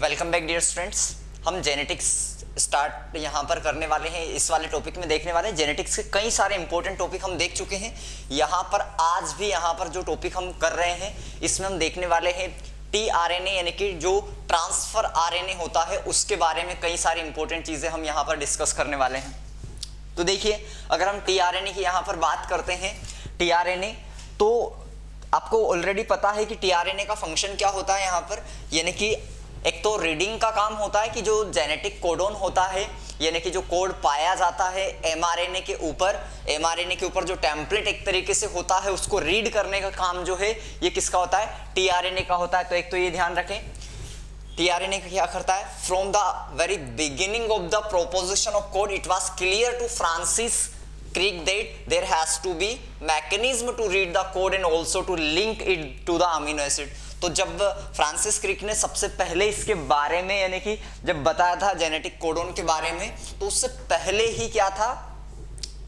Welcome back dear students. हम genetics start यहाँ पर करने वाले हैं। इस वाले टॉपिक में देखने वाले हैं जेनेटिक्स के कई सारे इंपॉर्टेंट टॉपिक हम देख चुके हैं। यहाँ पर आज भी यहाँ पर जो टॉपिक हम कर रहे हैं इसमें हम देखने वाले हैं टीआरएनए यानी कि जो ट्रांसफर आरएनए होता है उसके बारे में कई सारी इंपॉर्टेंट चीज़ें हम यहाँ पर डिस्कस करने वाले हैं। तो देखिए, अगर हम टीआरएनए की यहाँ पर बात करते हैं, टीआरएनए तो आपको ऑलरेडी पता है कि टीआरएनए का फंक्शन क्या होता है यहाँ पर, यानी कि एक तो रीडिंग का काम होता है कि जो जेनेटिक कोडोन होता है यानी कि जो कोड पाया जाता है एमआरएनए के ऊपर जो टेम्पलेट एक तरीके से होता है उसको रीड करने का काम जो है ये किसका होता है, टीआरएनए का होता है। तो एक तो ये ध्यान रखें, टीआरएनए क्या करता है, from the very beginning of the proposition of code it was clear to Francis Crick that there has to be mechanism to read the code and also to link it to the amino acid। तो जब Francis Crick ने सबसे पहले इसके बारे में यानी कि जब बताया था जेनेटिक कोडोन के बारे में, तो उससे पहले ही क्या था,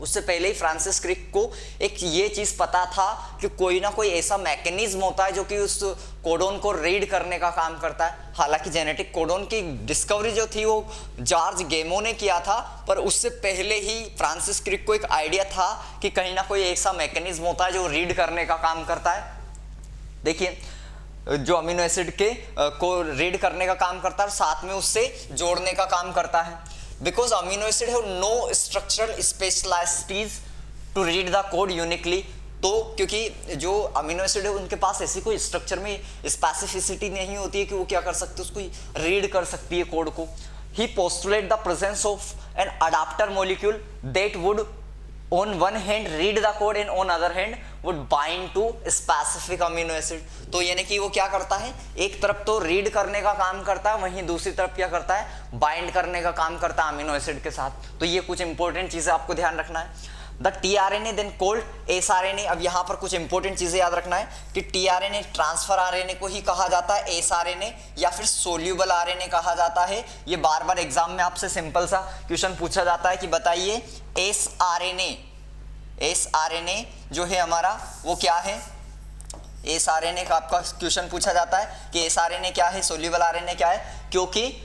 उससे पहले ही फ्रांसिस क्रिक को एक ये चीज पता था कि कोई ना कोई ऐसा मैकेनिज्म होता है जो कि उस कोडोन को रीड करने का काम करता है। हालांकि जेनेटिक कोडोन की डिस्कवरी जो थी वो जॉर्ज गेमो ने किया था, पर उससे पहले ही फ्रांसिस क्रिक को एक आइडिया था कि कहीं ना कोई ऐसा मैकेनिज्म होता है जो रीड करने का काम करता है। देखिए, जो अमीनो एसिड के को रीड करने का काम करता है, साथ में उससे जोड़ने का काम करता है। Because amino acid have no structural specialties to read the code uniquely। तो क्योंकि जो अमीनो एसिड है उनके पास ऐसी कोई स्ट्रक्चर में स्पेसिफिसिटी नहीं होती है कि वो क्या कर सकते उसको रीड कर सकती है कोड को। He postulate the presence of an adapter molecule that would on one hand read the code and on other hand would bind to specific amino acid। तो यानी कि वो क्या करता है, एक तरफ तो रीड करने का काम करता है, वहीं दूसरी तरफ क्या करता है, बाइंड करने का काम करता है अमीनो एसिड के साथ। तो ये कुछ इंपॉर्टेंट चीजें आपको ध्यान रखना है। The tRNA then called sRNA. अब यहाँ पर कुछ इंपॉर्टेंट चीजें याद रखना है कि टीआरएनए ट्रांसफर आरएनए को ही कहा जाता है एसआरएनए या फिर सोल्यूबल आरएनए कहा जाता है। ये बार बार एग्जाम में आपसे सिंपल सा क्वेश्चन पूछा जाता है कि बताइए एसआरएनए जो है हमारा वो क्या है। एसआरएनए का आपका क्वेश्चन पूछा जाता है कि एसआरएनए क्या है, सोल्यूबल आरएनए क्या है, क्योंकि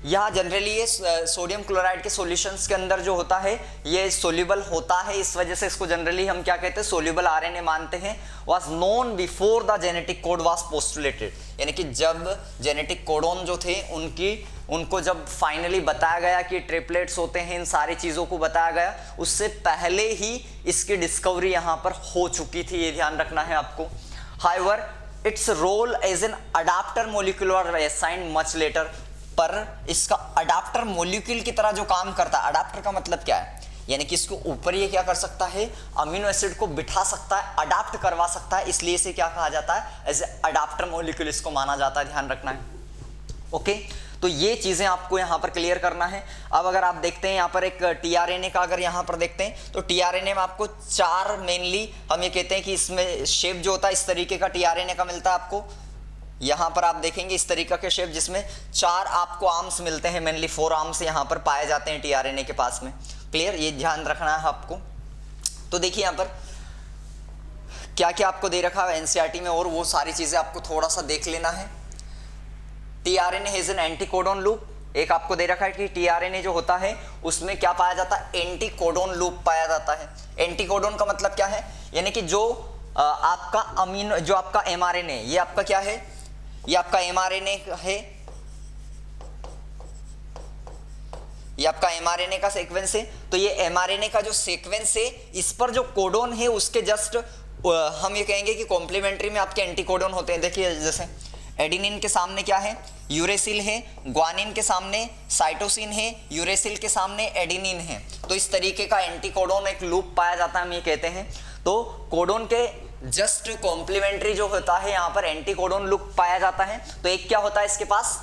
यहाँ जनरली ये सोडियम क्लोराइड के सॉल्यूशंस के अंदर जो होता है ये सोल्यूबल होता है, इस वजह से इसको जनरली हम क्या कहते हैं, सोल्यूबल आरएनए मानते हैं। Was known before the genetic code was postulated, यानी कि जब जेनेटिक कोडोन जो थे उनको जब फाइनली बताया गया कि ट्रिपलेट्स होते हैं, इन सारी चीज़ों को बताया गया, उससे पहले ही इसकी डिस्कवरी यहाँ पर हो चुकी थी, ये ध्यान रखना है आपको। However, its role as an adapter molecule was assigned much later। पर इसका अडाप्टर मॉलिक्यूल की तरह जो काम करता है, अडाप्टर का मतलब क्या है, यानी कि इसको ऊपर ये क्या कर सकता है, अमीनो एसिड को बिठा सकता है, अडाप्ट करवा सकता है, इसलिए इसे क्या कहा जाता है, एज ए अडाप्टर मॉलिक्यूल इसको माना जाता है, ध्यान रखना है। ओके, तो ये चीजें आपको यहाँ पर क्लियर करना है। अब अगर आप देखते हैं यहाँ पर एक टीआरएनए का अगर यहाँ पर देखते हैं तो टीआरएनए में आपको चार मेनली हम ये कहते हैं कि इसमें शेप जो होता है इस तरीके का टीआरएनए का मिलता है आपको। यहाँ पर आप देखेंगे इस तरीका के शेप जिसमें चार आपको आर्म्स मिलते हैं, मेनली 4 आर्म्स यहाँ पर पाए जाते हैं टीआरएनए के पास में। क्लियर, ये ध्यान रखना है आपको। तो देखिए यहाँ पर क्या क्या आपको दे रखा है एनसीईआरटी में, और वो सारी चीजें आपको थोड़ा सा देख लेना है। TRNA has an anticodon loop. एक आपको दे रखा है कि टीआरएनए जो होता है उसमें क्या पाया जाता है, एंटीकोडोन लूप पाया जाता है। एंटीकोडोन का मतलब क्या है, यानी कि जो आपका अमीनो जो आपका एमआरएनए, ये आपका क्या है, ये आपका एमआरएनए है, ये आपका एमआरएनए का सीक्वेंस है। तो ये एमआरएनए का जो सीक्वेंस है इस पर जो कोडोन है उसके जस्ट हम ये कहेंगे कि कॉम्प्लीमेंट्री में आपके एंटीकोडोन होते हैं। देखिए जैसे एडिनिन के सामने क्या है, यूरेसिल है, ग्वानिन के सामने साइटोसिन है, यूरेसिल के सामने एडिनिन है। तो इस तरीके का एंटीकोडोन एक लूप पाया जाता है, हम ये कहते हैं। तो कोडोन के जस्ट कॉम्प्लीमेंट्री जो होता है यहाँ पर एंटीकोडोन लूप पाया जाता है। तो एक क्या होता है इसके पास,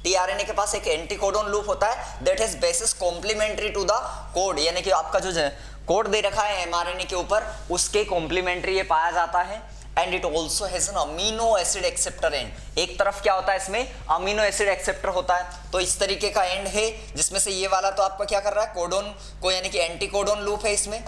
टीआरएनए के पास एक एंटीकोडोन लूप होता है that is basis complementary to the code, यानी कि आपका जो कोड दे रखा है एमआरएनए के ऊपर उसके कॉम्प्लीमेंट्री ये पाया जाता है। And it also has an amino acid acceptor and. एक तरफ क्या होता है इसमें, अमीनो एसिड एक्सेप्टर होता है। तो इस तरीके का एंड है जिसमें से ये वाला तो आपका क्या कर रहा है, कोडोन को यानी कि एंटीकोडोन लूप है इसमें,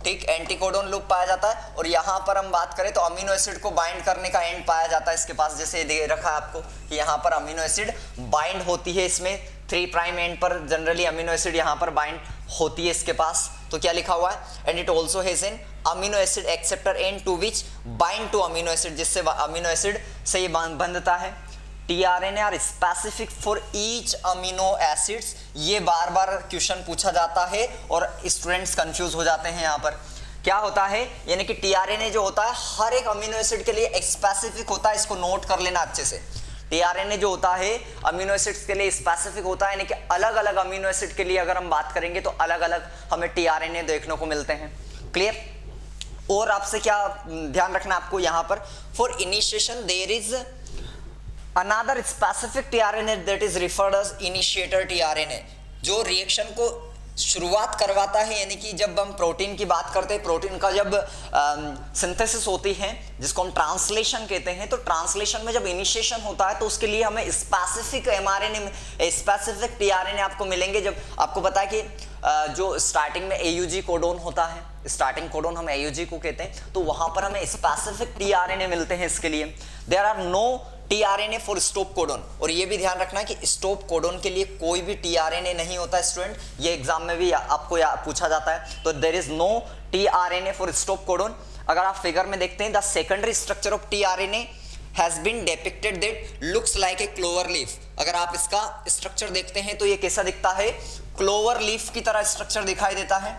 ठीक, एंटीकोडोन लूप पाया जाता है। और यहाँ पर हम बात करें तो अमीनो एसिड को बाइंड करने का एंड पाया जाता है इसके पास, जैसे दे रखा है आपको कि यहाँ पर अमीनो एसिड बाइंड होती है, इसमें 3 प्राइम एंड पर जनरली अमीनो एसिड यहाँ पर बाइंड होती है इसके पास। तो क्या लिखा हुआ है, and it also has an amino acid acceptor end to which bind to amino acid, जिससे अमीनो एसिड से ये बंधता है। TRNA are specific for each amino acids, ये बार बार क्वेश्चन पूछा जाता है और स्टूडेंट्स कंफ्यूज हो जाते हैं। यहाँ पर क्या होता है, यानी कि टीआरएनए जो होता है हर एक अमीनो एसिड के लिए स्पेसिफिक होता है, इसको नोट कर लेना अच्छे से। टीआरएनए जो होता है अमीनो एसिड्स के लिए स्पेसिफिक होता है, यानी कि अलग अलग अमीनो एसिड के लिए अगर हम बात करेंगे तो अलग अलग हमें टीआरएनए देखने को मिलते हैं। क्लियर। और आपसे क्या ध्यान रखना आपको यहाँ पर, for initiation there is another specific tRNA that is referred as initiator tRNA, जो रिएक्शन को शुरुआत करवाता है। यानी कि जब हम प्रोटीन की बात करते हैं, प्रोटीन का जब सिंथेसिस होती है जिसको हम ट्रांसलेशन कहते हैं, तो ट्रांसलेशन में जब इनिशिएशन होता है तो उसके लिए हमें स्पेसिफिक एमआरएनए, स्पेसिफिक टीआरएनए आपको मिलेंगे। जब आपको पता है कि जो स्टार्टिंग में एयूजी कोडोन होता है, स्टार्टिंग कोडोन हम एयूजी को कहते हैं, तो वहां पर हमें स्पेसिफिक टीआरएनए मिलते हैं। इसके लिए there are no tRNA for stop codon. और ये भी ध्यान रखना कि स्टॉप कोडोन के लिए कोई भी टीआरएनए नहीं होता है स्टूडेंट, ये एग्जाम में भी आपको पूछा जाता है। तो there is no tRNA for stop codon. अगर आप फिगर में देखते हैं, the secondary structure of tRNA has been depicted that looks like a clover leaf. अगर आप इसका स्ट्रक्चर देखते हैं तो ये कैसा दिखता है, क्लोवर लीफ की तरह स्ट्रक्चर दिखाई देता है।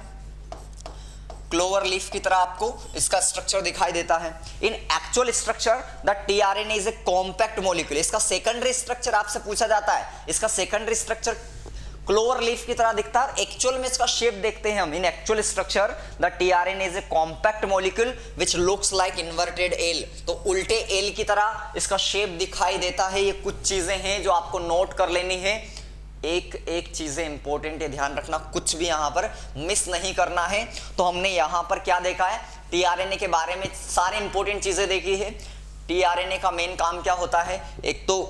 क्लोवर लीफ की तरह आपको इसका स्ट्रक्चर दिखाई देता है। इन actual structure the tRNA is a compact molecule. इसका सेकेंडरी स्ट्रक्चर आपसे पूछा जाता है, इसका सेकेंडरी स्ट्रक्चर क्लोवर लीफ की तरह दिखता है। एक्चुअल में इसका शेप देखते हैं हम, इन actual structure the tRNA is a compact molecule which looks like inverted L. तो उल्टे एल की तरह इसका शेप दिखाई देता है। ये कुछ चीजें हैं जो आपको नोट कर लेनी है, एक एक चीजें इंपॉर्टेंट है, ध्यान रखना, कुछ भी यहां पर मिस नहीं करना है। तो हमने यहां पर क्या देखा है, टीआरएनए के बारे में सारे इंपॉर्टेंट चीजें देखी है। टीआरएनए का मेन काम क्या होता है, एक तो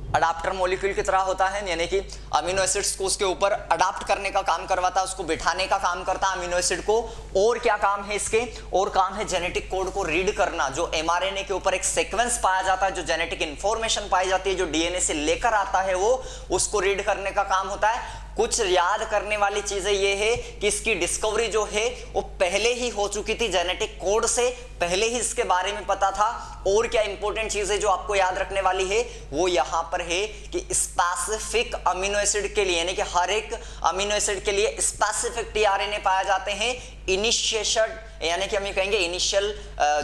अडाप्टर मॉलिक्यूल की तरह होता है, यानी कि अमीनो एसिड्स को उसके ऊपर अडाप्ट करने का काम करवाता है, उसको बिठाने का काम करता है अमीनो एसिड को। और क्या काम है इसके, और काम है जेनेटिक कोड को रीड करना। जो एमआरएनए के ऊपर एक सीक्वेंस पाया जाता है, जो जेनेटिक इंफॉर्मेशन पाई जाती है, जो डीएनए से लेकर आता है, वो उसको रीड करने का काम होता है। कुछ याद करने वाली चीजें ये है कि इसकी डिस्कवरी जो है वो पहले ही हो चुकी थी, जेनेटिक कोड से पहले ही इसके बारे में पता था। और क्या इंपॉर्टेंट चीजें जो आपको याद रखने वाली है वो यहां पर है कि स्पेसिफिक अमीनो एसिड के लिए, यानी कि हर एक अमीनो एसिड के लिए स्पेसिफिक टीआरएनए पाए जाते हैं। इनिशिएशन यानी कि हम ये कहेंगे इनिशियल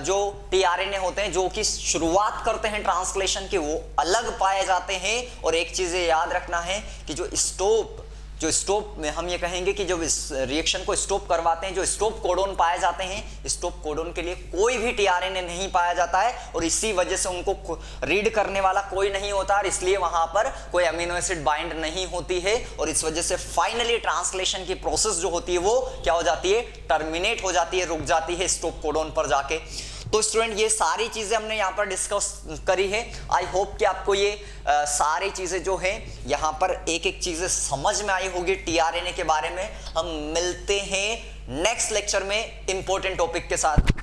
जो टीआरएनए होते हैं जो कि शुरुआत करते हैं ट्रांसलेशन की, वो अलग पाए जाते हैं। और एक चीज याद रखना है कि जो स्टॉप में हम ये कहेंगे कि जो इस रिएक्शन को स्टॉप करवाते हैं, जो स्टॉप कोडोन पाए जाते हैं, स्टॉप कोडोन के लिए कोई भी टीआरएनए नहीं पाया जाता है और इसी वजह से उनको रीड करने वाला कोई नहीं होता और इसलिए वहां पर कोई अमीनो एसिड बाइंड नहीं होती है। और इस वजह से फाइनली ट्रांसलेशन की प्रोसेस जो होती है वो क्या हो जाती है, टर्मिनेट हो जाती है, रुक जाती है स्टॉप कोडोन पर जाके। तो स्टूडेंट ये सारी चीजें हमने यहाँ पर डिस्कस करी है। आई होप कि आपको ये सारी चीजें जो है यहाँ पर एक एक चीजें समझ में आई होगी टीआरएनए के बारे में। हम मिलते हैं नेक्स्ट लेक्चर में इंपॉर्टेंट टॉपिक के साथ।